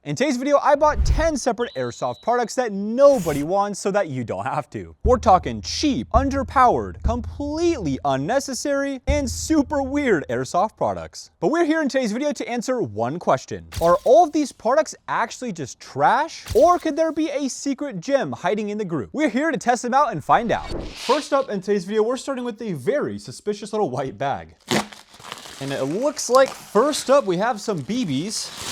In today's video, I bought 10 separate airsoft products that nobody wants so that you don't have to. We're talking cheap, underpowered, completely unnecessary, and super weird airsoft products. But we're here in today's video to answer one question. Are all of these products actually just trash? Or could there be a secret gem hiding in the group? We're here to test them out and find out. First up in today's video, we're starting with a very suspicious little white bag. And it looks like first up we have some BBs.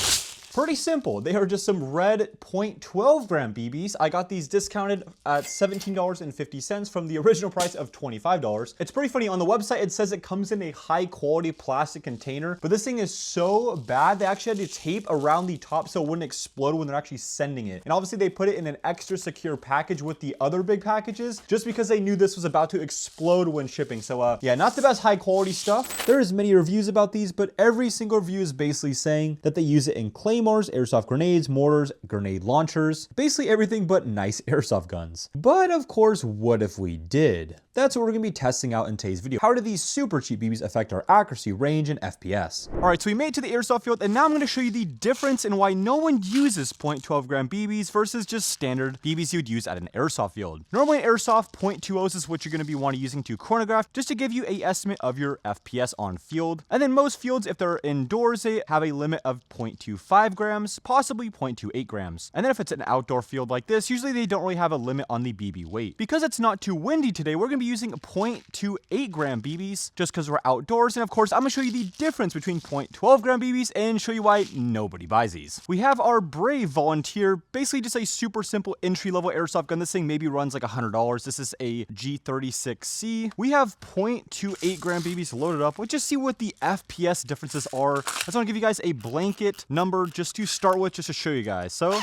Pretty simple. They are just some red 0.12 gram BBs. I got these discounted at $17.50 from the original price of $25. It's pretty funny. On the website, it says it comes in a high quality plastic container, but this thing is so bad, they actually had to tape around the top so it wouldn't explode when they're actually sending it. And obviously they put it in an extra secure package with the other big packages, just because they knew this was about to explode when shipping. So yeah, not the best high quality stuff. There's many reviews about these, but every single review is basically saying that they use it in claymores, airsoft grenades, mortars, grenade launchers, basically everything but nice airsoft guns. But of course, what if we did? That's what we're gonna be testing out in today's video. How do these super cheap BBs affect our accuracy, range, and FPS? All right, so we made it to the airsoft field, and now I'm gonna show you the difference in why no one uses 0.12 gram BBs versus just standard BBs you would use at an airsoft field. Normally in airsoft, 0.20s is what you're gonna be wanting using to chronograph, just to give you an estimate of your FPS on field. And then most fields, if they're indoors, they have a limit of 0.25 grams, possibly 0.28 grams. And then if it's an outdoor field like this, usually they don't really have a limit on the BB weight. Because it's not too windy today, we're gonna be using 0.28 gram BBs just because we're outdoors. And of course, I'm gonna show you the difference between 0.12 gram BBs and show you why nobody buys these. We have our Brave Volunteer, basically just a super simple entry-level airsoft gun. This thing maybe runs like $100. This is a G36C. We have 0.28 gram BBs loaded up. We'll just see what the FPS differences are. I just want to give you guys a blanket number just to start with, just to show you guys. So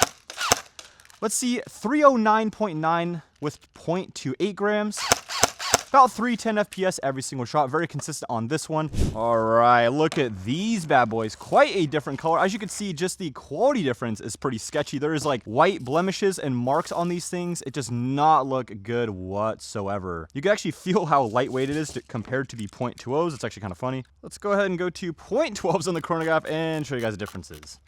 let's see, 309.9 with 0.28 grams. About 310 FPS every single shot. Very consistent on this one. All right, look at these bad boys. Quite a different color. As you can see, just the quality difference is pretty sketchy. There is like white blemishes and marks on these things. It does not look good whatsoever. You can actually feel how lightweight it is compared to the 0.20s. It's actually kind of funny. Let's go ahead and go to 0.12s on the chronograph and show you guys the differences.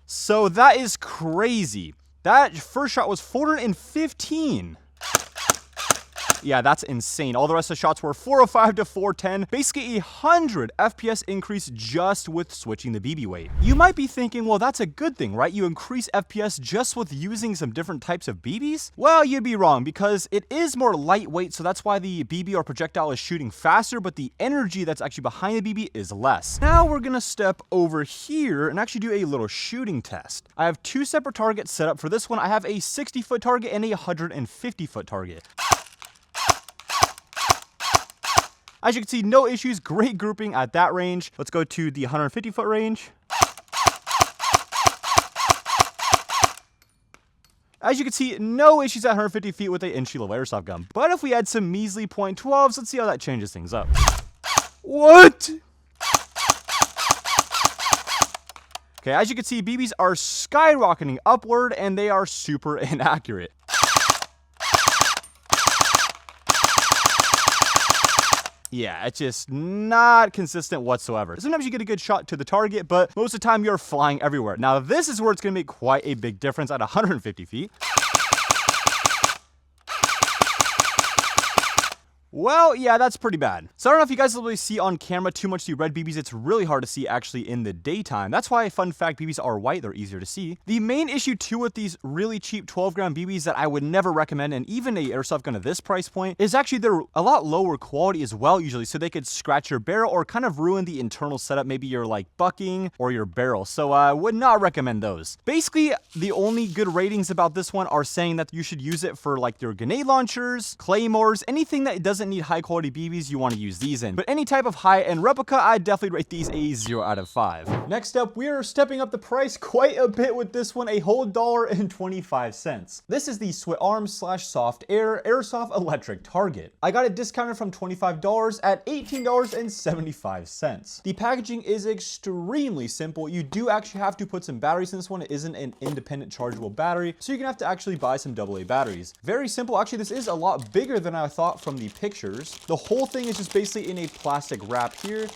So that is crazy. That first shot was 415. Yeah, that's insane. All the rest of the shots were 405 to 410. Basically 100 FPS increase just with switching the BB weight. You might be thinking, well, that's a good thing, right? You increase FPS just with using some different types of BBs? Well, you'd be wrong, because it is more lightweight, so that's why the BB or projectile is shooting faster, but the energy that's actually behind the BB is less. Now we're gonna step over here and actually do a little shooting test. I have two separate targets set up for this one. I have a 60-foot target and a 150-foot target. As you can see, no issues, great grouping at that range. Let's go to the 150-foot range. As you can see, no issues at 150 feet with an entry-level airsoft gun. But if we add some measly 0.12s, let's see how that changes things up. What? Okay, as you can see, BBs are skyrocketing upward and they are super inaccurate. Yeah, it's just not consistent whatsoever. Sometimes you get a good shot to the target, but most of the time you're flying everywhere. Now, this is where it's gonna make quite a big difference at 150 feet. Well, yeah, that's pretty bad. So I don't know if you guys will really see on camera too much the red BBs. It's really hard to see actually in the daytime. That's why, fun fact, BBs are white. They're easier to see. The main issue too with these really cheap 12 gram BBs that I would never recommend, and even a airsoft gun at this price point, is actually they're a lot lower quality as well usually. So they could scratch your barrel or kind of ruin the internal setup. Maybe you're like bucking or your barrel. So I would not recommend those. Basically, the only good ratings about this one are saying that you should use it for like your grenade launchers, claymores, anything that doesn't need high quality BBs, you want to use these in. But any type of high-end replica, I definitely rate these a 0 out of 5. Next up, we are stepping up the price quite a bit with this one, a whole $1.25. This is the Sweat Arms / Soft Air Airsoft Electric Target. I got it discounted from $25 at $18.75. The packaging is extremely simple. You do actually have to put some batteries in this one. It isn't an independent chargeable battery, so you're gonna have to actually buy some AA batteries. Very simple. Actually, this is a lot bigger than I thought from the pictures. The whole thing is just basically in a plastic wrap here.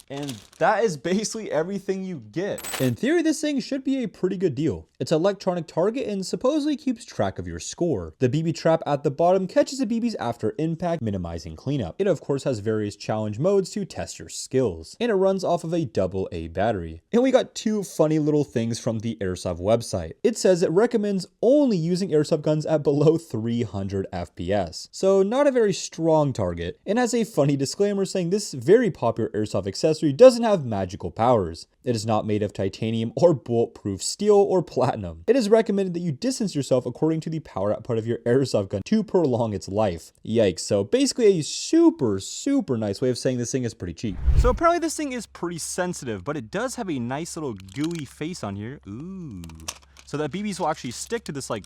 And that is basically everything you get. In theory, this thing should be a pretty good deal. It's an electronic target and supposedly keeps track of your score. The BB trap at the bottom catches the BBs after impact, minimizing cleanup. It of course has various challenge modes to test your skills, and it runs off of a AA battery. And we got two funny little things from the Airsoft website. It says it recommends only using airsoft guns at below 300 FPS, so not a very strong target, and has a funny disclaimer saying this very popular airsoft accessory doesn't have magical powers. It is not made of titanium or bulletproof steel or platinum. It is recommended that you distance yourself according to the power output of your airsoft gun to prolong its life. Yikes, so basically a super nice way of saying this thing is pretty cheap. So apparently this thing is pretty sensitive, but it does have a nice little gooey face on here. Ooh. So that BBs will actually stick to this like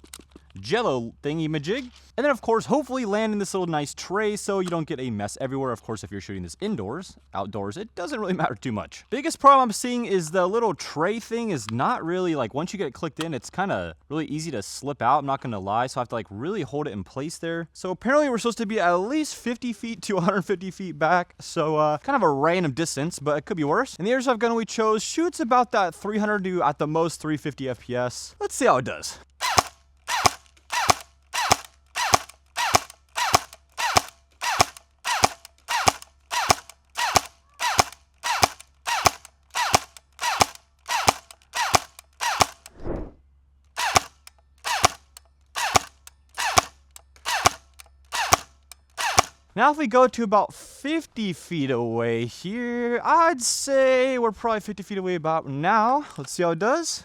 jello thingy majig. And then of course, hopefully land in this little nice tray so you don't get a mess everywhere. Of course, if you're shooting this indoors, outdoors, it doesn't really matter too much. Biggest problem I'm seeing is the little tray thing is not really like, once you get it clicked in, it's kind of really easy to slip out. I'm not going to lie. So I have to like really hold it in place there. So apparently we're supposed to be at least 50 feet to 150 feet back. So kind of a random distance, but it could be worse. And the airsoft gun we chose shoots about that 300 to at the most 350 FPS. Let's see how it does. Now if we go to about 50 feet away here, I'd say we're probably 50 feet away about now. Let's see how it does.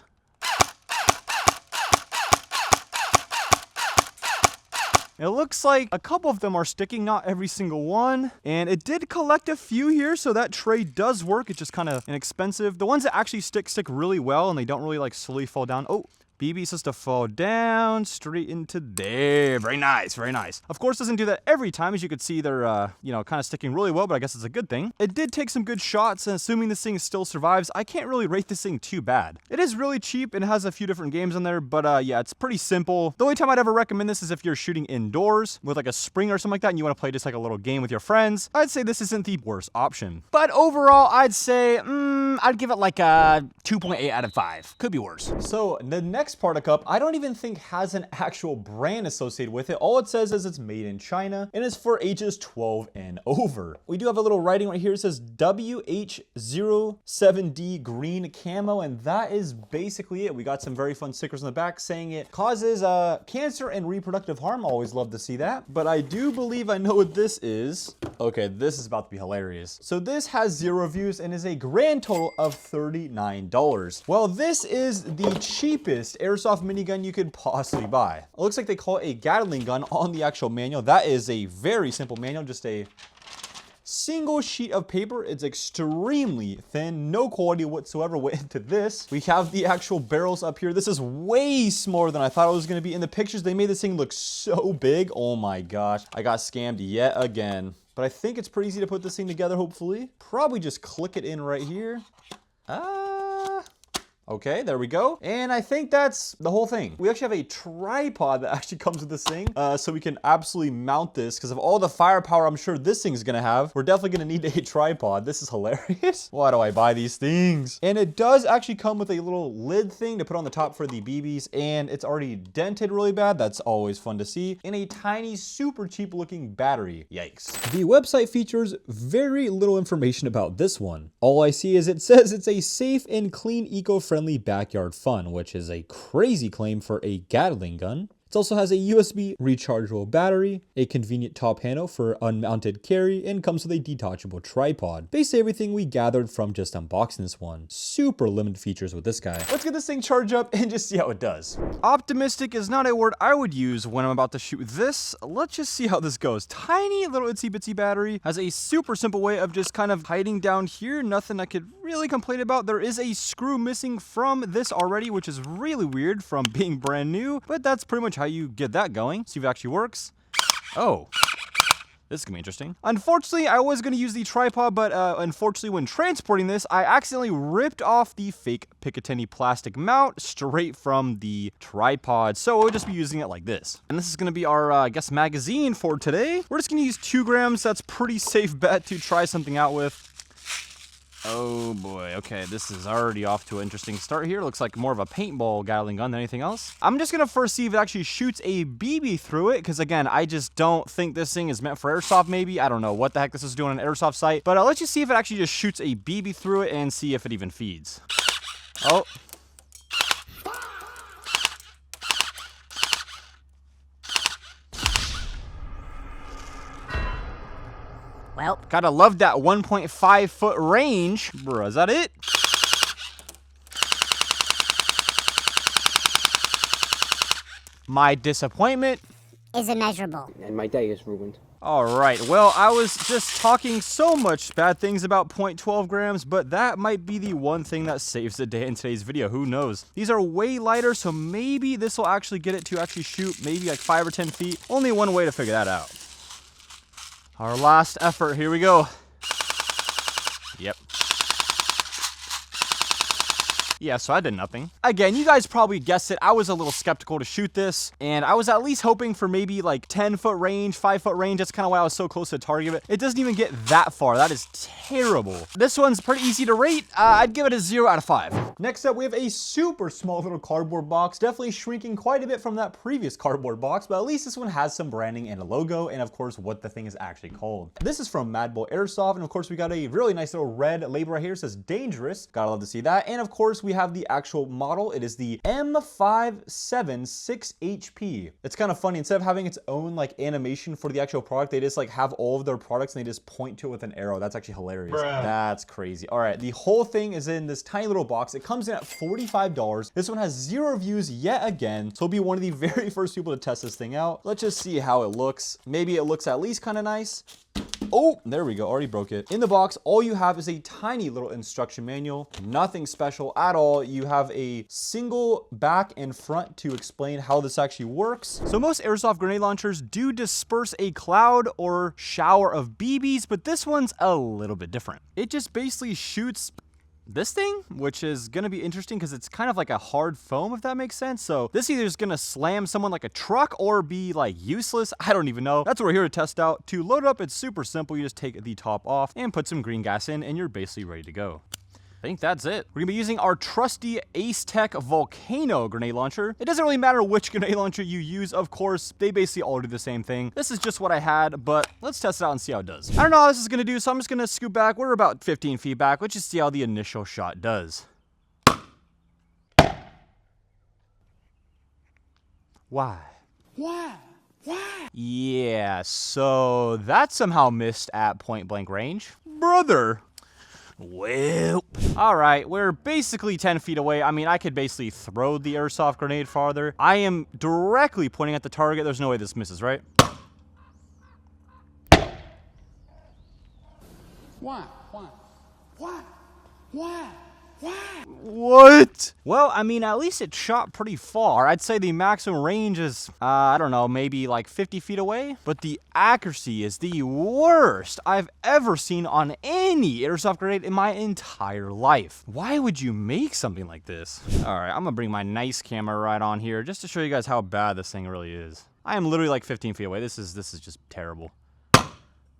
It looks like a couple of them are sticking, not every single one. And it did collect a few here, so that tray does work. It's just kind of inexpensive. The ones that actually stick really well and they don't really like slowly fall down. Oh. BB supposed to fall down straight into there. Very nice, very nice. Of course, doesn't do that every time. As you can see, they're, you know, kind of sticking really well, but I guess it's a good thing. It did take some good shots, and assuming this thing still survives, I can't really rate this thing too bad. It is really cheap and has a few different games on there, but yeah, it's pretty simple. The only time I'd ever recommend this is if you're shooting indoors with like a spring or something like that, and you want to play just like a little game with your friends. I'd say this isn't the worst option. But overall, I'd say, I'd give it like a 2.8 out of 5. Could be worse. So the next Parkin Cup, I don't even think has an actual brand associated with it. All it says is it's made in China and is for ages 12 and over. We do have a little writing right here. It says WH07D green camo, and that is basically it. We got some very fun stickers on the back saying it causes cancer and reproductive harm. Always love to see that. But I do believe I know what this is. Okay, this is about to be hilarious. So this has 0 reviews and is a grand total of $39. Well, this is the cheapest airsoft minigun you could possibly buy. It looks like they call it a Gatling gun on the actual manual. That is a very simple manual, just a single sheet of paper. It's extremely thin, no quality whatsoever went into this. We have the actual barrels up here. This is way smaller than I thought it was going to be. In the pictures, they made this thing look so big. Oh my gosh, I got scammed yet again. But I think it's pretty easy to put this thing together, hopefully. Probably just click it in right here. Okay, there we go. And I think that's the whole thing. We actually have a tripod that actually comes with this thing, so we can absolutely mount this, because of all the firepower I'm sure this thing's gonna have, we're definitely gonna need a tripod. This is hilarious. Why do I buy these things? And it does actually come with a little lid thing to put on the top for the BBs, and it's already dented really bad. That's always fun to see. And a tiny, super cheap looking battery. Yikes. The website features very little information about this one. All I see is it says it's a safe and clean, eco-friendly backyard fun, which is a crazy claim for a Gatling gun. It also has a USB rechargeable battery, a convenient top handle for unmounted carry, and comes with a detachable tripod. Basically everything we gathered from just unboxing this one. Super limited features with this guy. Let's get this thing charged up and just see how it does. Optimistic is not a word I would use when I'm about to shoot this. Let's just see how this goes. Tiny little itsy bitsy battery. Has a super simple way of just kind of hiding down here. Nothing I could really complain about. There is a screw missing from this already, which is really weird from being brand new, but that's pretty much how you get that going. See if it actually works. Oh, this is gonna be interesting. Unfortunately, I was gonna use the tripod, but unfortunately when transporting this, I accidentally ripped off the fake Picatinny plastic mount straight from the tripod. So we'll just be using it like this. And this is gonna be our, I guess, magazine for today. We're just gonna use 2 grams. That's pretty safe bet to try something out with. Oh boy, okay, this is already off to an interesting start here. Looks like more of a paintball Gatling gun than anything else. I'm just gonna first see if it actually shoots a BB through it, because again, I just don't think this thing is meant for airsoft maybe. I don't know what the heck this is doing on an airsoft site, but let's just see if it actually just shoots a BB through it and see if it even feeds. Oh. Well, Gotta love that 1.5 foot range. Bruh, is that it? My disappointment is immeasurable. And my day is ruined. Alright, well, I was just talking so much bad things about 0.12 grams, but that might be the one thing that saves the day in today's video. Who knows? These are way lighter, so maybe this will actually get it to actually shoot maybe like 5 or 10 feet. Only one way to figure that out. Our last effort, here we go. Yep. Yeah, so I did nothing. Again, you guys probably guessed it. I was a little skeptical to shoot this, and I was at least hoping for maybe like 10-foot range, 5-foot range. That's kind of why I was so close to the target. But it doesn't even get that far. That is terrible. This one's pretty easy to rate. I'd give it a 0 out of 5. Next up, we have a super small little cardboard box. Definitely shrinking quite a bit from that previous cardboard box, but at least this one has some branding and a logo, and of course, what the thing is actually called. This is from Mad Bull Airsoft, and of course, we got a really nice little red label right here. It says dangerous. Gotta love to see that. And of course, we have the actual model. It is the M576HP. It's kind of funny. Instead of having its own like animation for the actual product, they just like have all of their products and they just point to it with an arrow. That's actually hilarious. Bruh. That's crazy. All right, the whole thing is in this tiny little box. It comes in at $45. This one has 0 reviews yet again, so I'll be one of the very first people to test this thing out. Let's just see how it looks. Maybe it looks at least kind of nice. Oh, there we go, already broke it. In the box, all you have is a tiny little instruction manual, nothing special at all. You have a single back and front to explain how this actually works. So most airsoft grenade launchers do disperse a cloud or shower of BBs, but this one's a little bit different. It just basically shoots this thing, which is gonna be interesting because it's kind of like a hard foam, if that makes sense. So this either is gonna slam someone like a truck or be like useless. I don't even know. That's what we're here to test out. To load it up, it's super simple. You just take the top off and put some green gas in and you're basically ready to go. I think that's it. We're gonna be using our trusty Ace Tech Volcano grenade launcher. It doesn't really matter which grenade launcher you use, of course. They basically all do the same thing. This is just what I had, but let's test it out and see how it does. I don't know how this is gonna do, so I'm just gonna scoot back. We're about 15 feet back. Let's just see how the initial shot does. Why? Why? Yeah, so that somehow missed at point blank range. Brother. Well, all right, we're basically 10 feet away. I mean, I could basically throw the airsoft grenade farther. I am directly pointing at the target. There's no way this misses, right? Why? What? Well, I mean, at least it shot pretty far. I'd say the maximum range is, I don't know, maybe like 50 feet away. But the accuracy is the worst I've ever seen on any airsoft grenade in my entire life. Why would you make something like this? All right, I'm gonna bring my nice camera right on here just to show you guys how bad this thing really is. I am literally like 15 feet away. This is just terrible.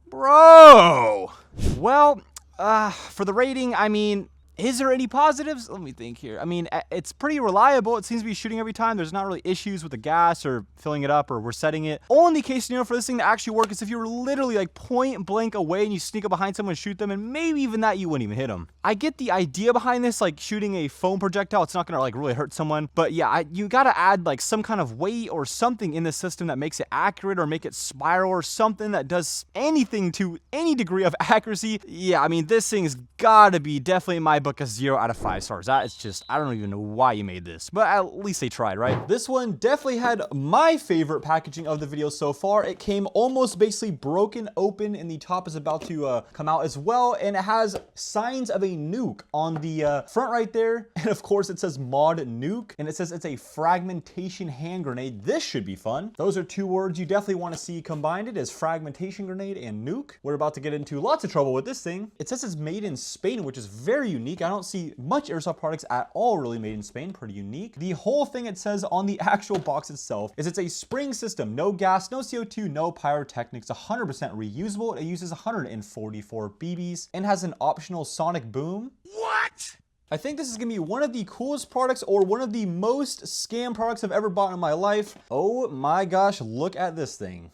Bro! Well, for the rating, I mean, is there any positives? Let me think here. I mean, it's pretty reliable. It seems to be shooting every time. There's not really issues with the gas or filling it up or resetting it. Only case scenario for this thing to actually work is if you were literally like point blank away and you sneak up behind someone and shoot them, and maybe even that you wouldn't even hit them. I get the idea behind this, like shooting a foam projectile. It's not gonna like really hurt someone, but yeah, you gotta add like some kind of weight or something in the system that makes it accurate or make it spiral or something that does anything to any degree of accuracy. Yeah, I mean, this thing's gotta be definitely in my book a 0 out of 5 stars. That is just, I don't even know why you made this, but at least they tried, right? This one definitely had my favorite packaging of the video so far. It came almost basically broken open and the top is about to come out as well, and it has signs of a nuke on the front right there, and of course it says mod nuke, and it says it's a fragmentation hand grenade. This should be fun. Those are 2 words you definitely want to see combined. It is fragmentation grenade and nuke. We're about to get into lots of trouble with this thing. It says it's made in Spain, which is very unique. unique. I don't see much airsoft products at all really made in Spain. Pretty unique. The whole thing it says on the actual box itself is it's a spring system, no gas, no CO2, no pyrotechnics, 100% reusable. It uses 144 BBs and has an optional sonic boom. What? I think this is gonna be one of the coolest products or one of the most scam products I've ever bought in my life. Oh my gosh, look at this thing.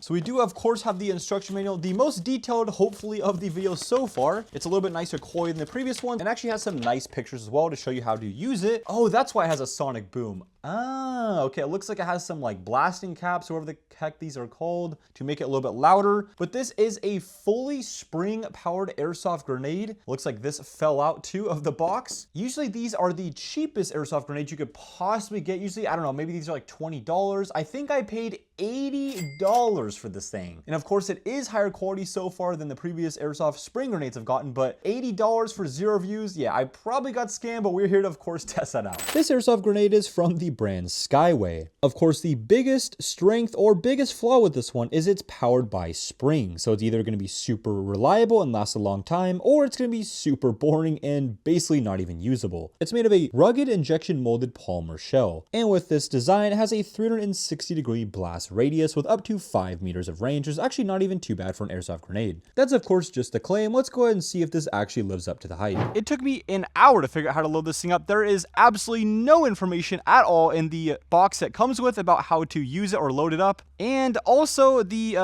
So we do, of course, have the instruction manual, the most detailed, hopefully, of the video so far. It's a little bit nicer quality than the previous one, and actually has some nice pictures as well to show you how to use it. Oh, that's why it has a sonic boom. Ah, okay, it looks like it has some like blasting caps, whatever the heck these are called, to make it a little bit louder. But this is a fully spring-powered airsoft grenade. Looks like this fell out too of the box. Usually these are the cheapest airsoft grenades you could possibly get. Usually, I don't know, maybe these are like $20. I think I paid $80 for this thing. And of course, it is higher quality so far than the previous airsoft spring grenades I've gotten, but $80 for 0 views, yeah, I probably got scammed, but we're here to, of course, test that out. This airsoft grenade is from the brand Skyway. Of course, the biggest strength or biggest flaw with this one is it's powered by spring. So it's either going to be super reliable and last a long time, or it's going to be super boring and basically not even usable. It's made of a rugged injection molded polymer shell. And with this design, it has a 360-degree blast radius with up to 5 meters of range, which is actually not even too bad for an airsoft grenade. That's of course just a claim. Let's go ahead and see if this actually lives up to the hype. It took me an hour to figure out how to load this thing up. There is absolutely no information at all in the box that comes with about how to use it or load it up. And also the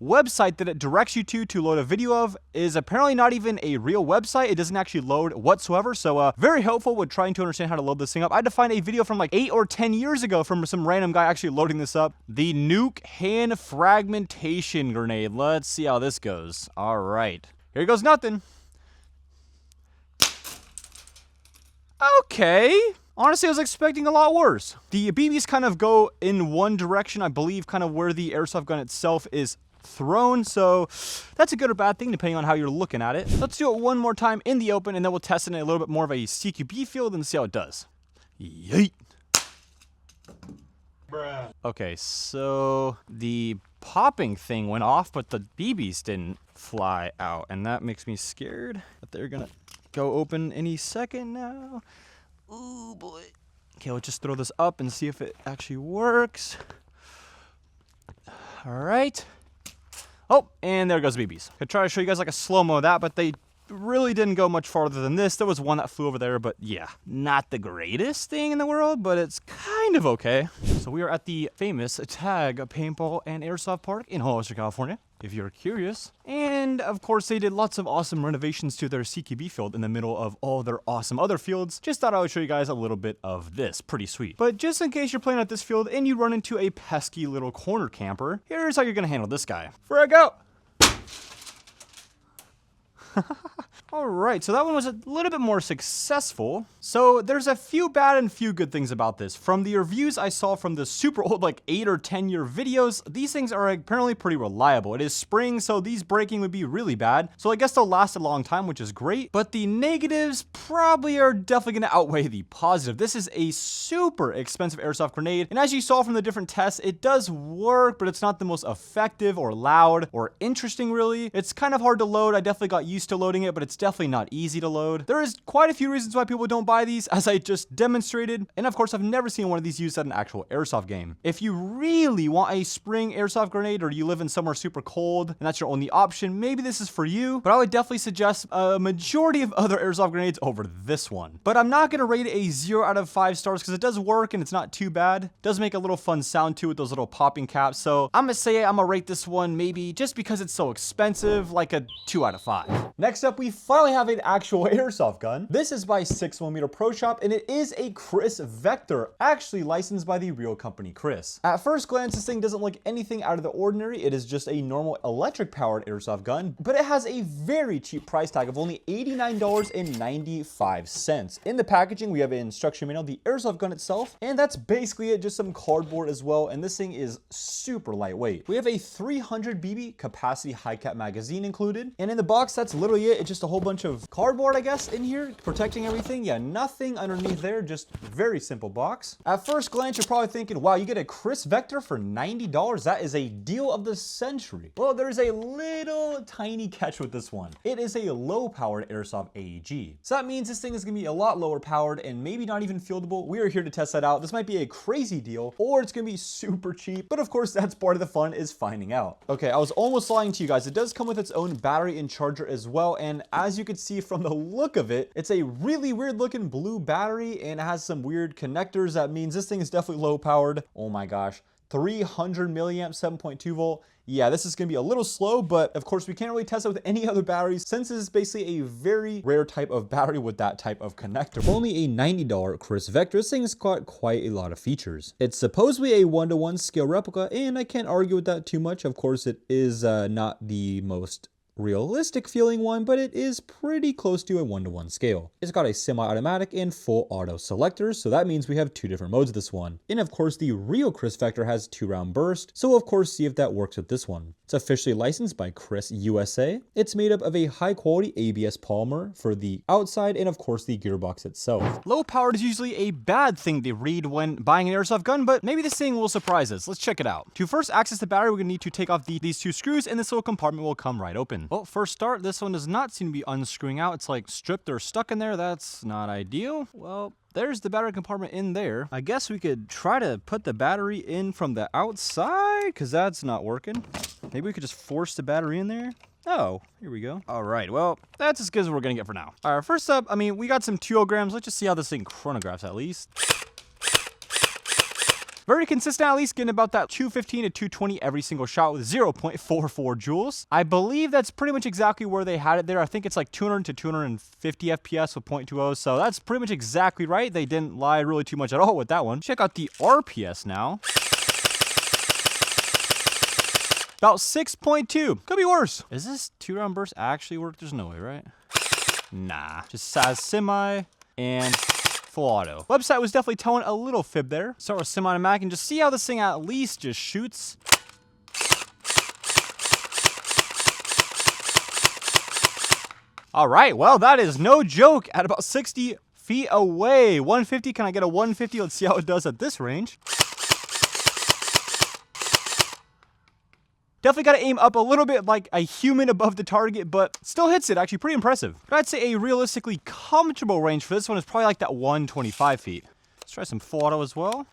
website that it directs you to load a video of is apparently not even a real website. It doesn't actually load whatsoever. So very helpful with trying to understand how to load this thing up. I had to find a video from like 8 or 10 years ago from some random guy actually loading this up. The nuke hand fragmentation grenade. Let's see how this goes. All right, here goes nothing. Okay. Honestly, I was expecting a lot worse. The BBs kind of go in one direction, I believe, kind of where the airsoft gun itself is thrown. So that's a good or bad thing, depending on how you're looking at it. Let's do it one more time in the open, and then we'll test it in a little bit more of a CQB field and see how it does. Yeet. Bruh. Okay, so the popping thing went off, but the BBs didn't fly out, and that makes me scared that they're gonna go open any second now. Ooh, boy. Okay, let's just throw this up and see if it actually works. All right. Oh, and there goes BBs. I try to show you guys like a slow-mo of that, but they really didn't go much farther than this. There was one that flew over there, but yeah, not the greatest thing in the world, but it's kind of okay. So we are at the famous Tag Paintball and Airsoft Park in Hollister, California, if you're curious. And of course, they did lots of awesome renovations to their CQB field in the middle of all their awesome other fields. Just thought I would show you guys a little bit of this. Pretty sweet. But just in case you're playing at this field and you run into a pesky little corner camper, here's how you're gonna handle this guy. Frag out! All right, so that one was a little bit more successful. So there's a few bad and few good things about this. From the reviews I saw from the super old, like 8 or 10 year videos, these things are apparently pretty reliable. It is spring, so these breaking would be really bad. So I guess they'll last a long time, which is great. But the negatives probably are definitely gonna outweigh the positive. This is a super expensive airsoft grenade. And as you saw from the different tests, it does work, but it's not the most effective or loud or interesting really. It's kind of hard to load. I definitely got used to loading it, but it's definitely not easy to load. There is quite a few reasons why people don't buy these, as I just demonstrated. And of course, I've never seen one of these used at an actual airsoft game. If you really want a spring airsoft grenade, or you live in somewhere super cold and that's your only option, maybe this is for you. But I would definitely suggest a majority of other airsoft grenades over this one. But I'm not gonna rate it a 0 out of 5 stars because it does work and it's not too bad. It does make a little fun sound to it, those little popping caps. So I'm gonna rate this one maybe, just because it's so expensive, like a 2 out of 5. Next up, we finally have an actual airsoft gun. This is by 6mm Pro Shop, and it is a Chris Vector, actually licensed by the real company Chris. At first glance, this thing doesn't look anything out of the ordinary. It is just a normal electric powered airsoft gun, but it has a very cheap price tag of only $89.95. In the packaging, we have an instruction manual, the airsoft gun itself, and that's basically it, just some cardboard as well. And this thing is super lightweight. We have a 300 BB capacity high cap magazine included, and in the box, that's literally it. It's just a whole whole bunch of cardboard, I guess, in here, protecting everything. Yeah, nothing underneath there, just very simple box. At first glance, you're probably thinking, wow, you get a Chris Vector for $90? That is a deal of the century. Well, there's a little tiny catch with this one. It is a low-powered Airsoft AEG. So that means this thing is gonna be a lot lower powered and maybe not even fieldable. We are here to test that out. This might be a crazy deal, or it's gonna be super cheap, but of course, that's part of the fun, is finding out. Okay, I was almost lying to you guys. It does come with its own battery and charger as well, and as you can see from the look of it, it's a really weird looking blue battery and it has some weird connectors. That means this thing is definitely low powered. Oh my gosh, 300 milliamp, 7.2 volt. Yeah, this is gonna be a little slow, but of course we can't really test it with any other batteries since this is basically a very rare type of battery with that type of connector. For only a $90 Chris Vector, this thing has got quite a lot of features. It's supposedly a 1-to-1 scale replica, and I can't argue with that too much. Of course, it is not the most realistic feeling one, but it is pretty close to a 1-to-1 scale. It's got a semi-automatic and full auto selectors, so that means we have 2 different modes of this one. And of course, the real Chris Vector has 2-round burst, so we'll of course see if that works with this one. It's officially licensed by Chris USA. It's made up of a high-quality ABS polymer for the outside and of course the gearbox itself. Low powered is usually a bad thing to read when buying an airsoft gun, but maybe this thing will surprise us. Let's check it out. To first access the battery, we're gonna need to take off these 2 screws, and this little compartment will come right open. Well, first start, this one does not seem to be unscrewing out. It's like stripped or stuck in there. That's not ideal. Well, there's the battery compartment in there. I guess we could try to put the battery in from the outside, because that's not working. Maybe we could just force the battery in there. Oh, here we go. All right, well, that's as good as we're gonna get for now. All right, first up, I mean, we got some 2 Let's just see how this thing chronographs at least. Very consistent, at least getting about that 215 to 220 every single shot with 0.44 joules. I believe that's pretty much exactly where they had it there. I think it's like 200 to 250 FPS with 0.20, so that's pretty much exactly right. They didn't lie really too much at all with that one. Check out the RPS now. About 6.2. Could be worse. Is this 2-round burst actually work? There's no way, right? Nah. Just says semi and full auto. Website was definitely telling a little fib there. Start with semi-automatic and just see how this thing at least just shoots. All right, well, that is no joke at about 60 feet away. 150, can I get a 150? Let's see how it does at this range. Definitely got to aim up a little bit like a human above the target, but still hits it. Actually pretty impressive. But I'd say a realistically comfortable range for this one is probably like that 125 feet. Let's try some full auto as well.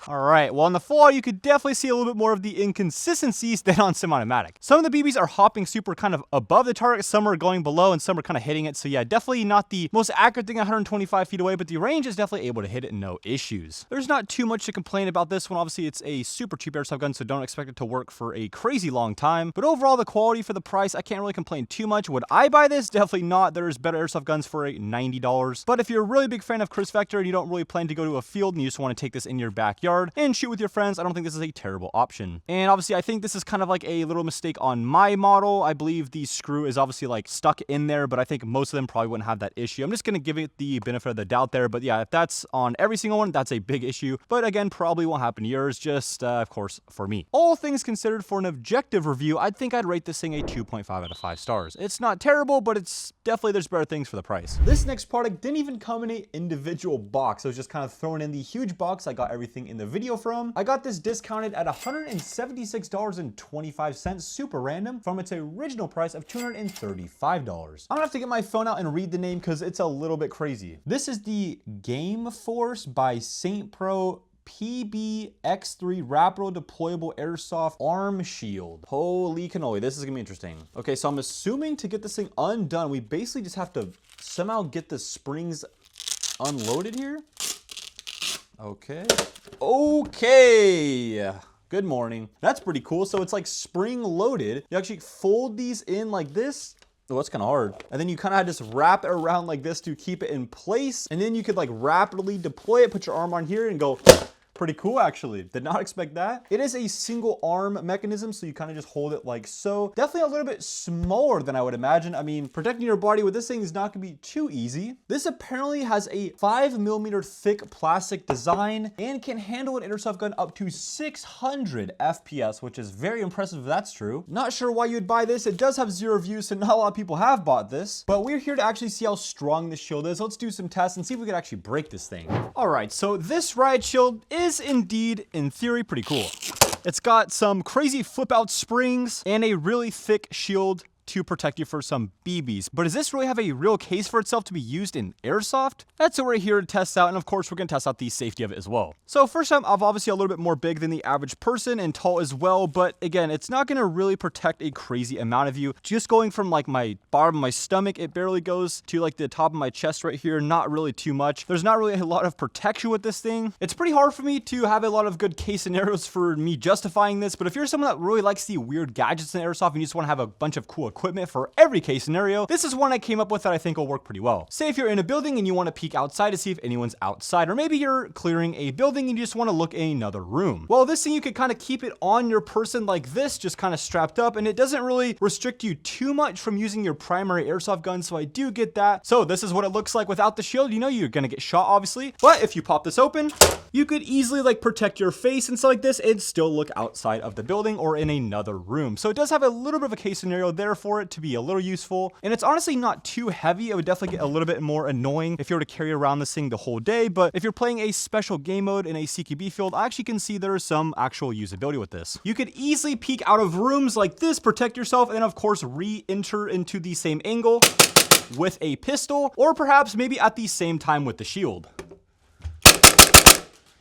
All right, well on the full auto, you could definitely see a little bit more of the inconsistencies than on semi-automatic. Some of the BBs are hopping super kind of above the target, some are going below, and some are kind of hitting it. So yeah, definitely not the most accurate thing 125 feet away, but the range is definitely able to hit it, no issues. There's not too much to complain about this one. Obviously, it's a super cheap airsoft gun, so don't expect it to work for a crazy long time. But overall, the quality for the price, I can't really complain too much. Would I buy this? Definitely not. There's better airsoft guns for $90. But if you're a really big fan of Chris Vector and you don't really plan to go to a field and you just want to take this in your backyard and shoot with your friends, I don't think this is a terrible option. And obviously, I think this is kind of like a little mistake on my model. I believe the screw is obviously like stuck in there, but I think most of them probably wouldn't have that issue. I'm just going to give it the benefit of the doubt there. But yeah, if that's on every single one, that's a big issue. But again, probably won't happen to yours, just of course, for me. All things considered, for an objective review, I think I'd rate this thing a 2.5 out of 5 stars. It's not terrible, but it's definitely, there's better things for the price. This next product didn't even come in an individual box. It was just kind of thrown in the huge box I got everything in the video from. I got this discounted at $176.25, super random, from its original price of $235. I'm gonna have to get my phone out and read the name because it's a little bit crazy. This is the Game Force by St. Pro PBX3 Rapid Deployable Airsoft Arm Shield. Holy cannoli, this is gonna be interesting. Okay, so I'm assuming to get this thing undone, we basically just have to somehow get the springs unloaded here. Okay. Good morning. That's pretty cool. So it's like spring loaded. You actually fold these in like this. Oh, that's kind of hard. And then you kind of just wrap it around like this to keep it in place. And then you could like rapidly deploy it, put your arm on here and go Pretty cool, actually. Did not expect that. It is a single arm mechanism, so you kind of just hold it like so. Definitely a little bit smaller than I would imagine. I mean, protecting your body with this thing is not gonna be too easy. This apparently has a 5mm thick plastic design and can handle an airsoft gun up to 600 FPS, which is very impressive if that's true. Not sure why you'd buy this. It does have 0 views, so not a lot of people have bought this, but we're here to actually see how strong this shield is. Let's do some tests and see if we can actually break this thing. All right, so this riot shield is indeed, in theory, pretty cool. It's got some crazy flip out springs and a really thick shield to protect you for some BBs. But does this really have a real case for itself to be used in airsoft? That's what we're here to test out, and of course we're gonna test out the safety of it as well. So first time, I'm obviously a little bit more big than the average person and tall as well, but again, it's not gonna really protect a crazy amount of you. Just going from like my bottom of my stomach, it barely goes to like the top of my chest right here, not really too much. There's not really a lot of protection with this thing. It's pretty hard for me to have a lot of good case scenarios for me justifying this, but if you're someone that really likes the weird gadgets in airsoft and you just wanna have a bunch of cool equipment for every case scenario, this is one I came up with that I think will work pretty well. Say if you're in a building and you want to peek outside to see if anyone's outside, or maybe you're clearing a building and you just want to look in another room. Well, this thing, you could kind of keep it on your person like this, just kind of strapped up, and it doesn't really restrict you too much from using your primary airsoft gun, so I do get that. So this is what it looks like without the shield. You know you're gonna get shot, obviously, but if you pop this open, you could easily like protect your face and stuff like this and still look outside of the building or in another room. So it does have a little bit of a case scenario there for it to be a little useful, and it's honestly not too heavy. It would definitely get a little bit more annoying if you were to carry around this thing the whole day, but if you're playing a special game mode in a CQB field, I actually can see there is some actual usability with this. You could easily peek out of rooms like this, protect yourself, and then of course re-enter into the same angle with a pistol, or perhaps maybe at the same time with the shield.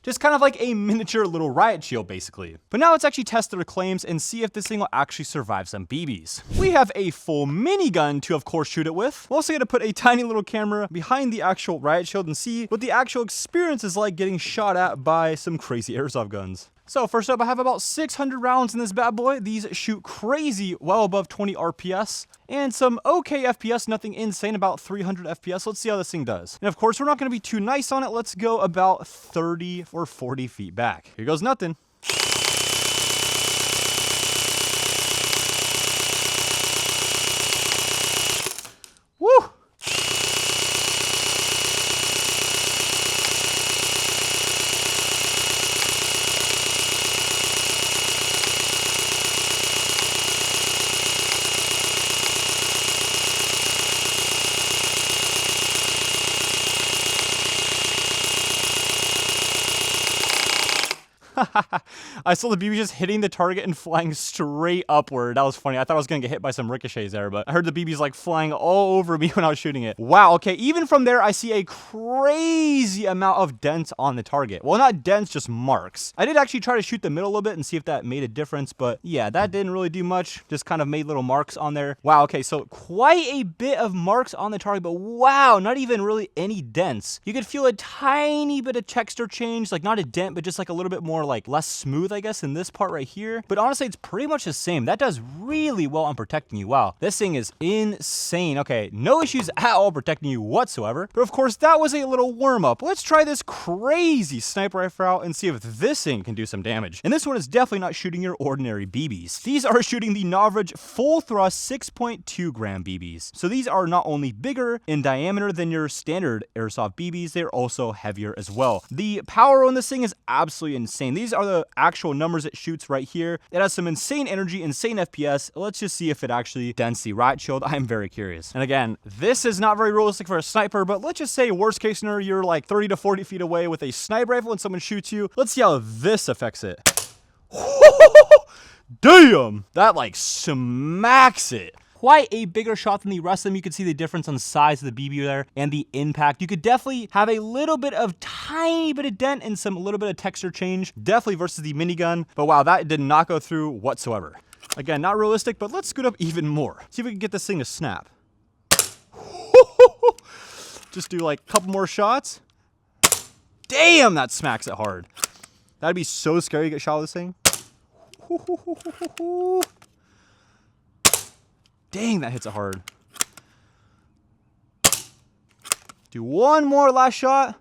Just kind of like a miniature little riot shield, basically. But now let's actually test their claims and see if this thing will actually survive some BBs. We have a full minigun to, of course, shoot it with. We're also gonna put a tiny little camera behind the actual riot shield and see what the actual experience is like getting shot at by some crazy airsoft guns. So first up, I have about 600 rounds in this bad boy. These shoot crazy, well above 20 RPS, and some okay FPS, nothing insane, about 300 FPS. Let's see how this thing does. And of course, we're not gonna be too nice on it. Let's go about 30 or 40 feet back. Here goes nothing. Woo! I saw the BB just hitting the target and flying straight upward. That was funny. I thought I was gonna get hit by some ricochets there, but I heard the BBs like flying all over me when I was shooting it. Wow, okay, even from there, I see a crazy amount of dents on the target. Well, not dents, just marks. I did actually try to shoot the middle a little bit and see if that made a difference, but yeah, that didn't really do much. Just kind of made little marks on there. Wow, okay, so quite a bit of marks on the target, but wow, not even really any dents. You could feel a tiny bit of texture change, like not a dent, but just like a little bit more like less smooth, I guess, in this part right here. But honestly, it's pretty much the same. That does really well on protecting you. Wow, this thing is insane. Okay, no issues at all protecting you whatsoever. But of course, that was a little warm up. Let's try this crazy sniper rifle out and see if this thing can do some damage. And this one is definitely not shooting your ordinary BBs. These are shooting the Novrage full thrust 6.2 gram BBs. So these are not only bigger in diameter than your standard airsoft BBs, they're also heavier as well. The power on this thing is absolutely insane. These are the actual numbers it shoots right here. It has some insane energy, insane FPS. Let's just see if it actually dents the riot shield. I'm very curious. And again, this is not very realistic for a sniper, but let's just say worst case scenario, you're like 30 to 40 feet away with a sniper rifle and someone shoots you. Let's see how this affects it. Damn! That like smacks it. Quite a bigger shot than the rest of them. You can see the difference on the size of the BB there and the impact. You could definitely have a little bit of tiny bit of dent and some little bit of texture change, definitely versus the minigun. But wow, that did not go through whatsoever. Again, not realistic, but let's scoot up even more. See if we can get this thing to snap. Just do like a couple more shots. Damn, that smacks it hard. That'd be so scary to get shot with this thing. Dang, that hits it hard. Do one more last shot.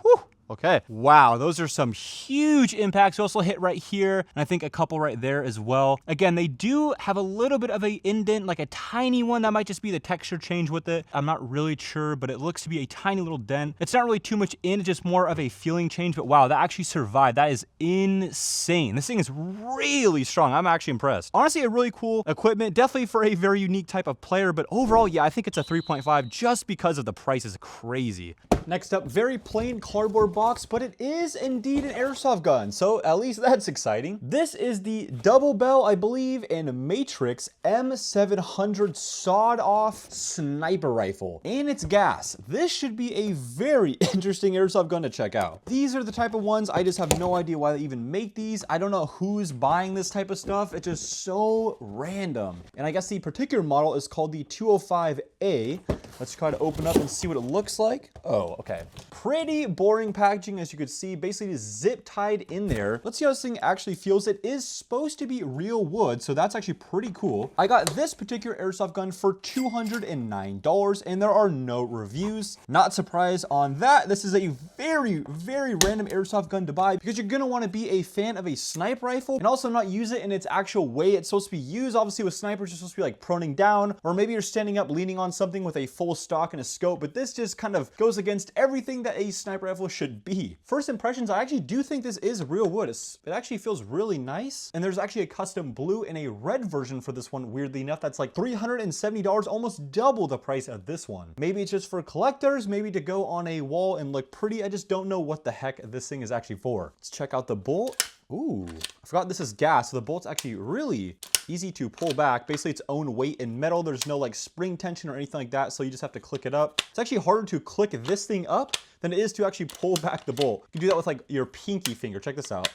Whew. Okay. Wow, those are some huge impacts. We also hit right here, and I think a couple right there as well. Again, they do have a little bit of a indent, like a tiny one. That might just be the texture change with it. I'm not really sure, but it looks to be a tiny little dent. It's not really too much in, it's just more of a feeling change, but wow, that actually survived. That is insane. This thing is really strong. I'm actually impressed. Honestly, a really cool equipment, definitely for a very unique type of player, but overall, yeah, I think it's a 3.5 just because of the price is crazy. Next up, very plain cardboard box, but it is indeed an airsoft gun, so at least that's exciting. This is the double bell, I believe, and Matrix M700 sawed-off sniper rifle, and it's gas. This should be a very interesting airsoft gun to check out. These are the type of ones, I just have no idea why they even make these. I don't know who's buying this type of stuff. It's just so random. And I guess the particular model is called the 205A. Let's try to open up and see what it looks like. Oh, okay. Pretty boring packaging, as you could see, basically just zip tied in there. Let's see how this thing actually feels. It is supposed to be real wood, so that's actually pretty cool. I got this particular airsoft gun for $209, and there are no reviews. Not surprised on that. This is a very, very random airsoft gun to buy because you're gonna want to be a fan of a sniper rifle and also not use it in its actual way it's supposed to be used. Obviously, with snipers, you're supposed to be like proning down, or maybe you're standing up leaning on something with a full stock and a scope, but this just kind of goes against everything that a sniper rifle should be. First impressions, I actually do think this is real wood. It actually feels really nice, and there's actually a custom blue and a red version for this one, weirdly enough. That's like $370, almost double the price of this one. Maybe it's just for collectors, maybe to go on a wall and look pretty. I just don't know what the heck this thing is actually for. Let's check out the bolt. Ooh, I forgot this is gas, so the bolt's actually really easy to pull back. Basically, its own weight in metal. There's no like spring tension or anything like that, so you just have to click it up. It's actually harder to click this thing up than it is to actually pull back the bolt. You can do that with like your pinky finger. Check this out.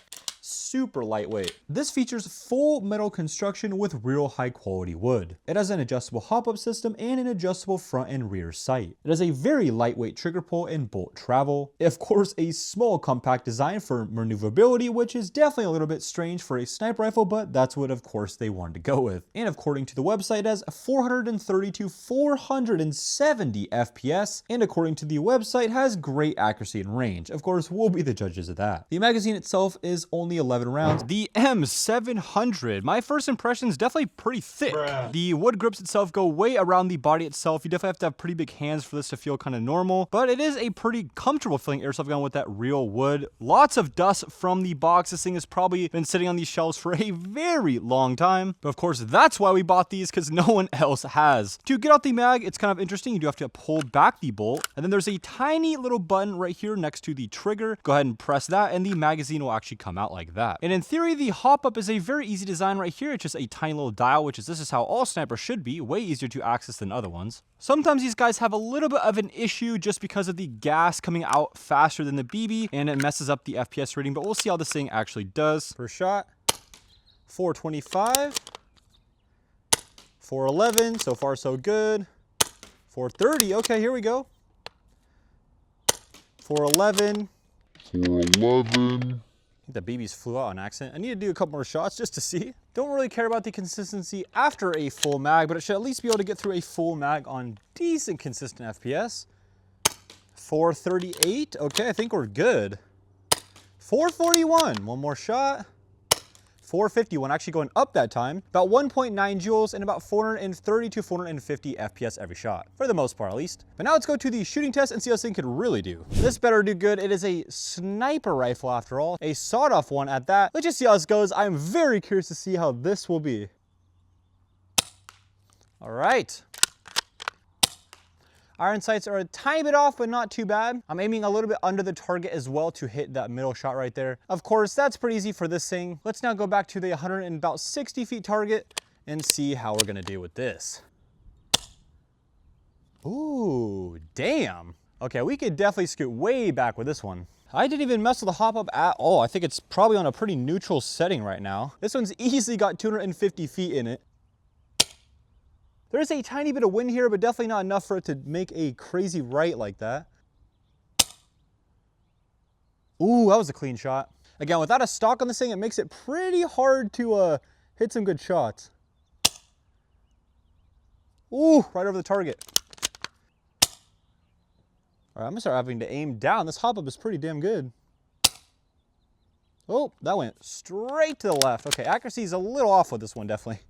Super lightweight. This features full metal construction with real high quality wood. It has an adjustable hop-up system and an adjustable front and rear sight. It has a very lightweight trigger pull and bolt travel. Of course, a small compact design for maneuverability, which is definitely a little bit strange for a sniper rifle, but that's what of course they wanted to go with. And according to the website, it has 430 to 470 FPS, and according to the website, has great accuracy and range. Of course, we'll be the judges of that. The magazine itself is only 11 rounds. The M700, my first impression is definitely pretty thick. The wood grips itself go way around the body itself. You definitely have to have pretty big hands for this to feel kind of normal, but it is a pretty comfortable feeling airsoft gun with that real wood. Lots of dust from the box. This thing has probably been sitting on these shelves for a very long time, but of course that's why we bought these, because no one else has. To get out the mag, it's kind of interesting. You do have to pull back the bolt, and then there's a tiny little button right here next to the trigger. Go ahead and press that, and the magazine will actually come out like that. And in theory, the hop up is a very easy design right here. It's just a tiny little dial, which is this is how all snipers should be, way easier to access than other ones. Sometimes these guys have a little bit of an issue just because of the gas coming out faster than the BB, and it messes up the FPS rating, but we'll see how this thing actually does. Per shot, 425, 411, so far so good. 430, okay, here we go. 411. 411. I think the BBs flew out on accident. I need to do a couple more shots just to see. Don't really care about the consistency after a full mag, but it should at least be able to get through a full mag on decent consistent FPS. 438, okay, I think we're good. 441, one more shot. 451, actually going up that time. About 1.9 joules and about 430 to 450 FPS every shot, for the most part at least. But now let's go to the shooting test and see how this thing could really do. This better do good. It is a sniper rifle after all, a sawed-off one at that. Let's just see how this goes. I'm very curious to see how this will be. All right. Iron sights are a tiny bit off, but not too bad. I'm aiming a little bit under the target as well to hit that middle shot right there. Of course, that's pretty easy for this thing. Let's now go back to the 160 feet target and see how we're gonna do with this. Ooh, damn. Okay, we could definitely scoot way back with this one. I didn't even mess with the hop up at all. I think it's probably on a pretty neutral setting right now. This one's easily got 250 feet in it. There's a tiny bit of wind here, but definitely not enough for it to make a crazy right like that. Ooh, that was a clean shot. Again, without a stock on this thing, it makes it pretty hard to hit some good shots. Ooh, right over the target. All right, I'm gonna start having to aim down. This hop up is pretty damn good. Oh, that went straight to the left. Okay, accuracy is a little off with this one, definitely.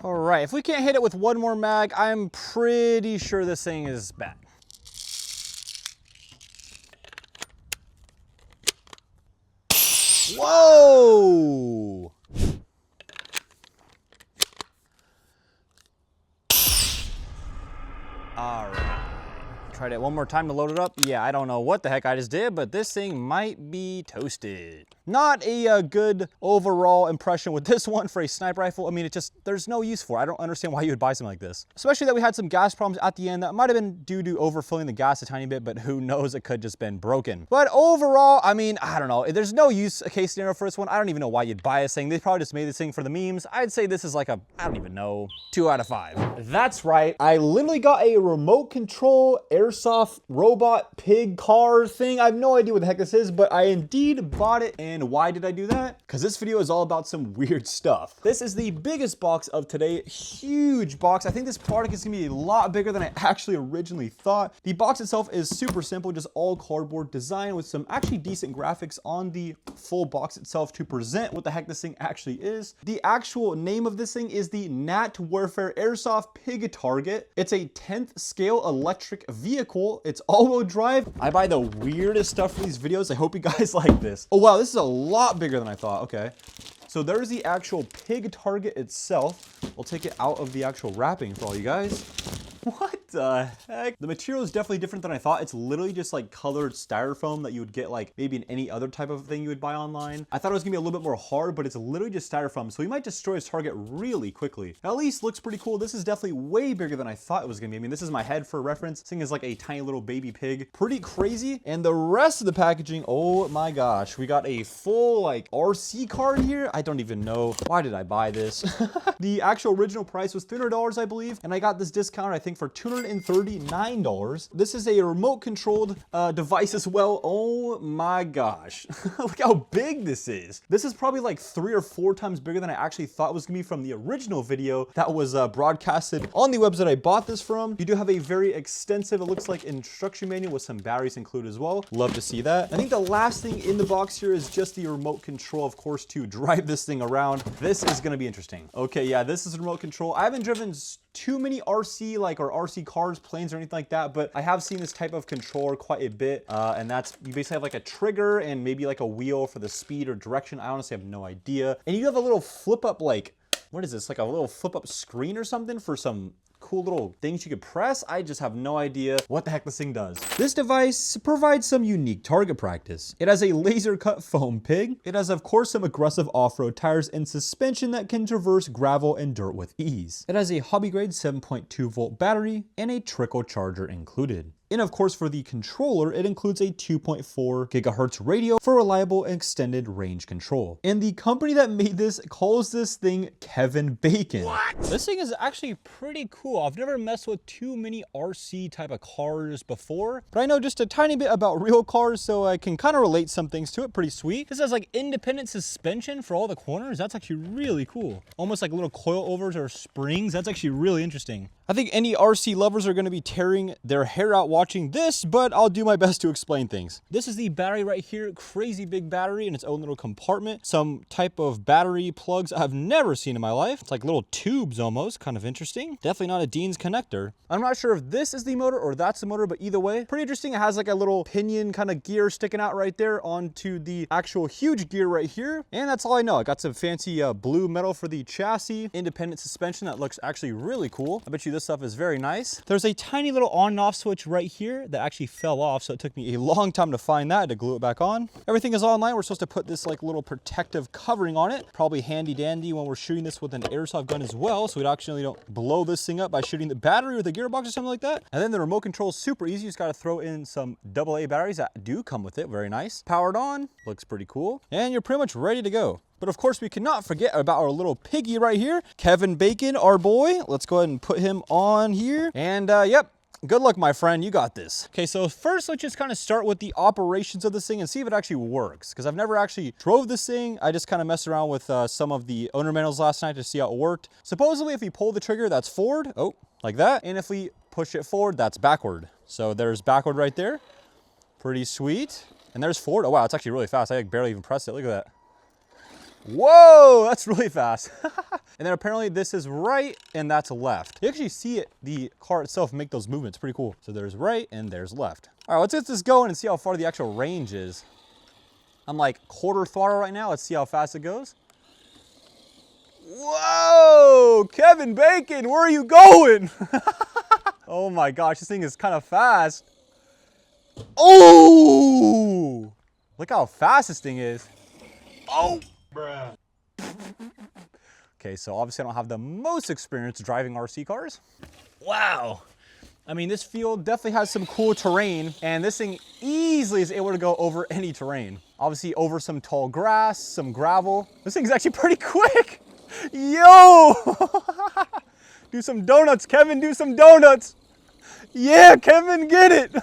All right, if we can't hit it with one more mag, I'm pretty sure this thing is bad. Whoa! All right. Tried it one more time to load it up. Yeah, I don't know what the heck I just did, but this thing might be toasted. Not a good overall impression with this one for a sniper rifle. I mean, there's no use for it. I don't understand why you would buy something like this. Especially that we had some gas problems at the end that might have been due to overfilling the gas a tiny bit, but who knows, it could just been broken. But overall, I mean, I don't know. There's no use case scenario for this one. I don't even know why you'd buy this thing. They probably just made this thing for the memes. I'd say this is like I don't even know, 2 out of 5. That's right. I literally got a remote control Airsoft robot pig car thing. I have no idea what the heck this is, but I indeed bought it. And why did I do that? Because this video is all about some weird stuff. This is the biggest box of today. Huge box. I think this product is gonna be a lot bigger than I actually originally thought. The box itself is super simple, just all cardboard design with some actually decent graphics on the full box itself to present what the heck this thing actually is. The actual name of this thing is the Nat Warfare Airsoft Pig Target. It's a 10th scale electric vehicle. It's all-wheel drive. I buy the weirdest stuff for these videos. I hope you guys like this. Oh wow, this is a lot bigger than I thought. Okay. So there's the actual pig target itself. We'll take it out of the actual wrapping for all you guys. What the heck? The material is definitely different than I thought. It's literally just like colored styrofoam that you would get like maybe in any other type of thing you would buy online. I thought it was gonna be a little bit more hard, but it's literally just styrofoam. So we might destroy his target really quickly. At least looks pretty cool. This is definitely way bigger than I thought it was gonna be. I mean, this is my head for reference. This thing is like a tiny little baby pig. Pretty crazy. And the rest of the packaging, oh my gosh. We got a full like RC card here. I don't even know. Why did I buy this? The actual original price was $300, I believe. And I got this discount, I think, for $239. This is a remote controlled device as well. Oh my gosh. Look how big this is. This is probably like 3 or 4 times bigger than I actually thought it was gonna be from the original video that was broadcasted on the website I bought this from. You do have a very extensive, it looks like, instruction manual with some batteries included as well. Love to see that. I think the last thing in the box here is just the remote control, of course, to drive this thing around. This is gonna be interesting. Okay, yeah, this is a remote control. I haven't driven too many RC or RC cars, planes, or anything like that, but I have seen this type of controller quite a bit, and that's, you basically have like a trigger and maybe like a wheel for the speed or direction. I honestly have no idea. And you have a little flip up, like, what is this? Like a little flip up screen or something for some cool little things you could press. I just have no idea what the heck this thing does. This device provides some unique target practice. It has a laser cut foam pig. It has, of course, some aggressive off-road tires and suspension that can traverse gravel and dirt with ease. It has a hobby grade 7.2 volt battery and a trickle charger included. And of course, for the controller, it includes a 2.4 gigahertz radio for reliable and extended range control. And the company that made this calls this thing Kevin Bacon. What? This thing is actually pretty cool. I've never messed with too many RC type of cars before, but I know just a tiny bit about real cars, so I can kind of relate some things to it. Pretty sweet. This has like independent suspension for all the corners. That's actually really cool. Almost like little coilovers or springs. That's actually really interesting. I think any RC lovers are going to be tearing their hair out watching this, but I'll do my best to explain things. This is the battery right here. Crazy big battery in its own little compartment. Some type of battery plugs I've never seen in my life. It's like little tubes almost, kind of interesting. Definitely not a Dean's connector. I'm not sure if this is the motor or that's the motor, but either way, pretty interesting. It has like a little pinion kind of gear sticking out right there onto the actual huge gear right here. And that's all I know. I got some fancy blue metal for the chassis, independent suspension that looks actually really cool. I bet you this stuff is very nice. There's a tiny little on and off switch right here that actually fell off, so it took me a long time to find that, to glue it back on. Everything is online. We're supposed to put this like little protective covering on it. Probably handy dandy when we're shooting this with an airsoft gun as well, so we actually don't blow this thing up by shooting the battery with a gearbox or something like that. And then the remote control is super easy. You just got to throw in some AA batteries that do come with it. Very nice. Powered on, looks pretty cool. And you're pretty much ready to go. But of course, we cannot forget about our little piggy right here, Kevin Bacon, our boy. Let's go ahead and put him on here. And yep, good luck, my friend. You got this. Okay, so first, let's just kind of start with the operations of this thing and see if it actually works. Because I've never actually drove this thing. I just kind of messed around with some of the owner manuals last night to see how it worked. Supposedly, if we pull the trigger, that's forward. Oh, like that. And if we push it forward, that's backward. So there's backward right there. Pretty sweet. And there's forward. Oh wow, it's actually really fast. I barely even pressed it. Look at that. Whoa, that's really fast. And then apparently this is right and that's left. You actually see it, the car itself, make those movements. Pretty cool. So there's right and there's left. All right, let's get this going and see how far the actual range is. I'm like quarter throttle right now. Let's see how fast it goes. Whoa, Kevin Bacon, where are you going? Oh my gosh, this thing is kind of fast. Oh, look how fast this thing is. Oh, bruh. Okay, so obviously I don't have the most experience driving RC cars. Wow. I mean, this field definitely has some cool terrain, and this thing easily is able to go over any terrain. Obviously over some tall grass, some gravel. This thing's actually pretty quick. Yo! Do some donuts, Kevin, do some donuts. Yeah, Kevin, get it.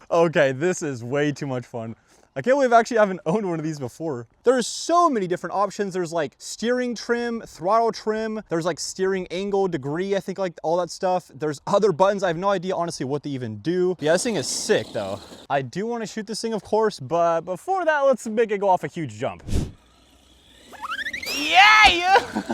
Okay, this is way too much fun. I can't believe I actually haven't owned one of these before. There's so many different options. There's like steering trim, throttle trim. There's like steering angle, degree, I think, like all that stuff. There's other buttons. I have no idea, honestly, what they even do. Yeah, this thing is sick though. I do want to shoot this thing, of course, but before that, let's make it go off a huge jump. Yeah!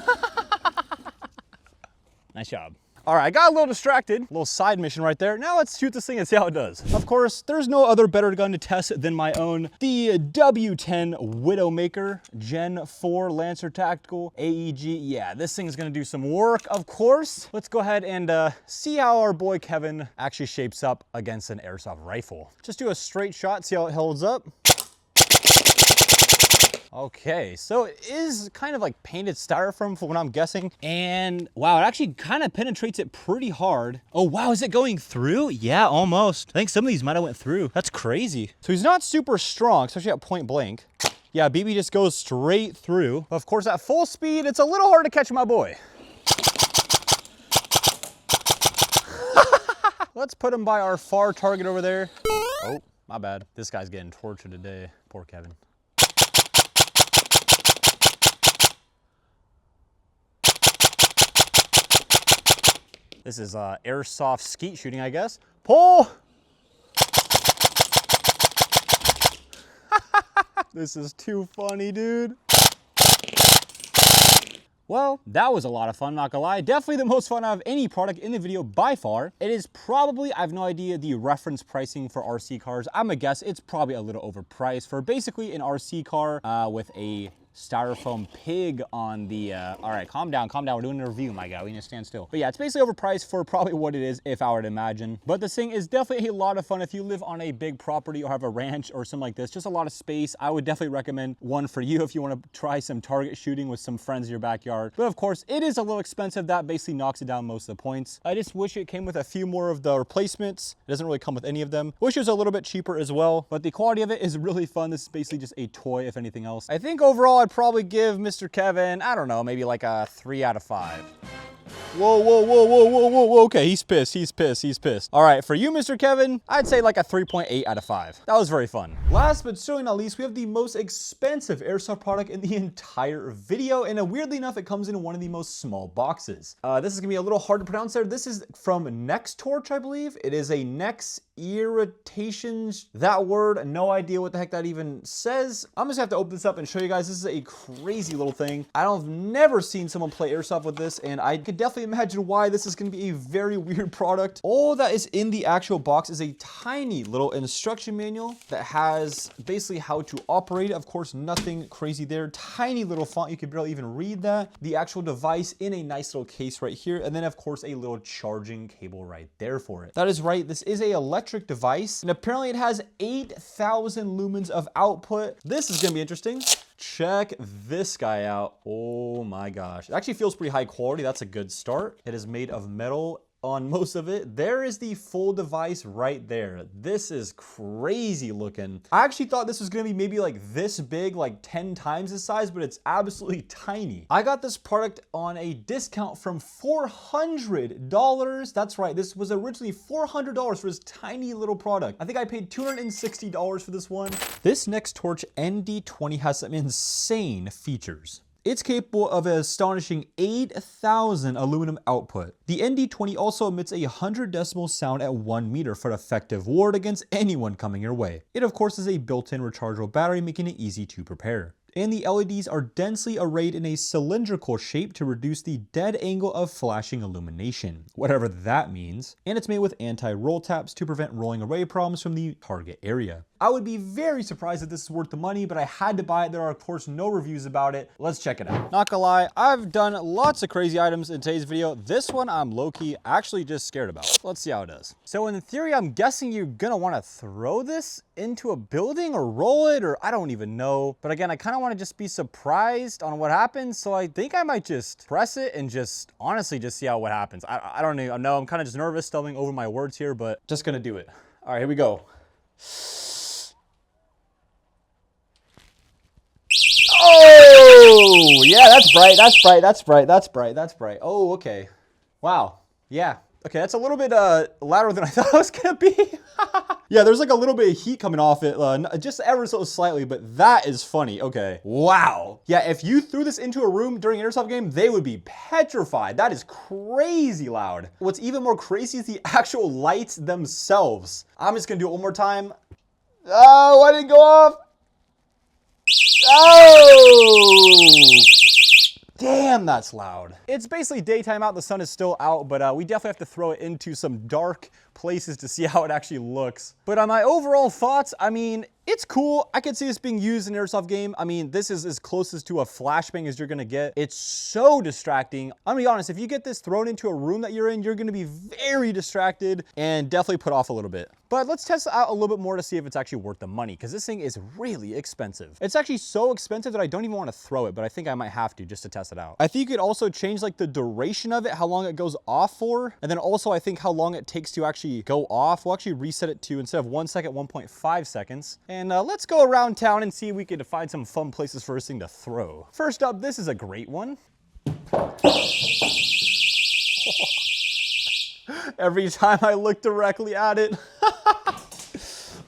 Nice job. All right, I got a little distracted. A little side mission right there. Now let's shoot this thing and see how it does. Of course, there's no other better gun to test than my own, the W10 Widowmaker Gen 4 Lancer Tactical AEG. Yeah, this thing's gonna do some work, of course. Let's go ahead and see how our boy Kevin actually shapes up against an airsoft rifle. Just do a straight shot, see how it holds up. Okay, so it is kind of like painted styrofoam for what I'm guessing. And wow, it actually kind of penetrates it pretty hard. Oh wow, is it going through? Yeah, almost. I think some of these might have went through. That's crazy. So he's not super strong, especially at point blank. Yeah, BB just goes straight through. Of course, at full speed, it's a little hard to catch my boy. Let's put him by our far target over there. Oh, my bad. This guy's getting tortured today. Poor Kevin. This is airsoft skeet shooting, I guess. Pull! This is too funny, dude. Well, that was a lot of fun, not gonna lie. Definitely the most fun out of any product in the video by far. It is probably, I have no idea, the reference pricing for RC cars. I'm gonna guess it's probably a little overpriced for basically an RC car with a styrofoam pig on the, all right, calm down, we're doing a review, my guy, we need to stand still. But yeah, it's basically overpriced for probably what it is, if I were to imagine. But this thing is definitely a lot of fun if you live on a big property or have a ranch or something like this, just a lot of space. I would definitely recommend one for you if you want to try some target shooting with some friends in your backyard. But of course, it is a little expensive. That basically knocks it down most of the points. I just wish it came with a few more of the replacements. It doesn't really come with any of them. Wish it was a little bit cheaper as well, but the quality of it is really fun. This is basically just a toy, if anything else. I think overall, I'd probably give Mr. Kevin, I don't know, maybe like a 3 out of 5. Whoa, whoa, whoa, whoa, whoa, whoa, whoa. Okay, he's pissed, he's pissed, he's pissed. All right, for you, Mr. Kevin, I'd say like a 3.8 out of 5. That was very fun. Last but certainly not least, we have the most expensive airsoft product in the entire video, and weirdly enough, it comes in one of the most small boxes. This is gonna be a little hard to pronounce there. This is from Next Torch, I believe. It is a Next Irritations, that word, no idea what the heck that even says. I'm just gonna have to open this up and show you guys. This is a crazy little thing. I've never seen someone play airsoft with this, and I could definitely imagine why this is gonna be a very weird product. All that is in the actual box is a tiny little instruction manual that has basically how to operate it. Of course, nothing crazy there. Tiny little font, you could barely even read that. The actual device in a nice little case right here, and then of course a little charging cable right there for it. That is right, this is a electric device, and apparently it has 8,000 lumens of output. This is gonna be interesting. Check this guy out. Oh my gosh. It actually feels pretty high quality. That's a good start. It is made of metal on most of it. There is the full device right there. This is crazy looking. I actually thought this was gonna be maybe like this big, like 10 times the size, but it's absolutely tiny. I got this product on a discount from $400. That's right, this was originally $400 for this tiny little product. I think I paid $260 for this one. This Next Torch ND20 has some insane features. It's capable of an astonishing 8,000 aluminum output. The ND20 also emits a 100 decibel sound at 1 meter for an effective ward against anyone coming your way. It of course is a built-in rechargeable battery, making it easy to prepare. And the LEDs are densely arrayed in a cylindrical shape to reduce the dead angle of flashing illumination, whatever that means. And it's made with anti-roll taps to prevent rolling away problems from the target area. I would be very surprised if this is worth the money, but I had to buy it. There are of course no reviews about it. Let's check it out. Not gonna lie, I've done lots of crazy items in today's video. This one I'm low-key actually just scared about. Let's see how it does. So in theory, I'm guessing you're gonna wanna throw this into a building or roll it, or I don't even know. But again, I kinda wanna just be surprised on what happens. So I think I might just press it and just honestly just see what happens. I don't even know. I'm kinda just nervous, stumbling over my words here, but just gonna do it. All right, here we go. Oh, yeah, that's bright, that's bright, that's bright, that's bright, that's bright. Oh, okay. Wow, yeah. Okay, that's a little bit louder than I thought it was gonna be. Yeah, there's like a little bit of heat coming off it, just ever so slightly, but that is funny. Okay, wow. Yeah, if you threw this into a room during an Airsoft game, they would be petrified. That is crazy loud. What's even more crazy is the actual lights themselves. I'm just gonna do it one more time. Oh, why did it go off? Oh! Damn, that's loud. It's basically daytime out, the sun is still out, but we definitely have to throw it into some dark places to see how it actually looks. But on my overall thoughts, I mean, it's cool. I could see this being used in an Airsoft game. I mean, this is as close to a flashbang as you're gonna get. It's so distracting. I'm gonna be honest, if you get this thrown into a room that you're in, you're gonna be very distracted and definitely put off a little bit. But let's test it out a little bit more to see if it's actually worth the money, because this thing is really expensive. It's actually so expensive that I don't even want to throw it, but I think I might have to just to test it out. I think you could also change like the duration of it, how long it goes off for, and then also I think how long it takes to actually go off. We'll actually reset it to, instead of 1 second, 1.5 seconds. And let's go around town and see if we can find some fun places for this thing to throw. First up, this is a great one. Every time I look directly at it.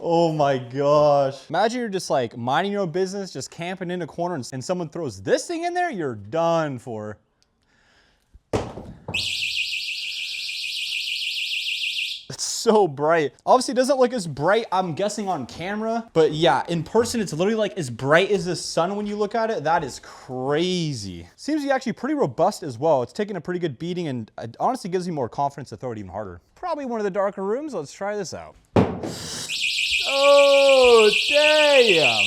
Oh my gosh. Imagine you're just like minding your own business, just camping in a corner, and someone throws this thing in there, you're done for. It's so bright. Obviously it doesn't look as bright, I'm guessing, on camera, but yeah, in person it's literally like as bright as the sun when you look at it. That is crazy. Seems to be actually pretty robust as well. It's taking a pretty good beating, and it honestly gives you more confidence to throw it even harder. Probably one of the darker rooms. Let's try this out. Oh, damn.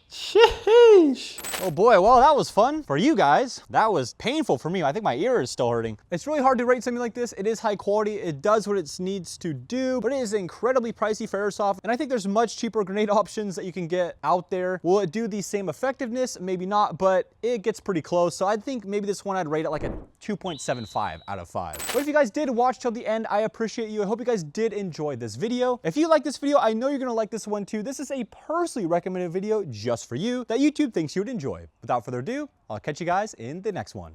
Sheesh. Oh boy, well, that was fun for you guys. That was painful for me. I think my ear is still hurting. It's really hard to rate something like this. It is high quality. It does what it needs to do, but it is incredibly pricey for Airsoft. And I think there's much cheaper grenade options that you can get out there. Will it do the same effectiveness? Maybe not, but it gets pretty close. So I think maybe this one I'd rate it like a 2.75 out of 5. But if you guys did watch till the end, I appreciate you. I hope you guys did enjoy this video. If you like this video, I know you're gonna like this one too. This is a personally recommended video just for you that YouTube thinks you would enjoy. Without further ado, I'll catch you guys in the next one.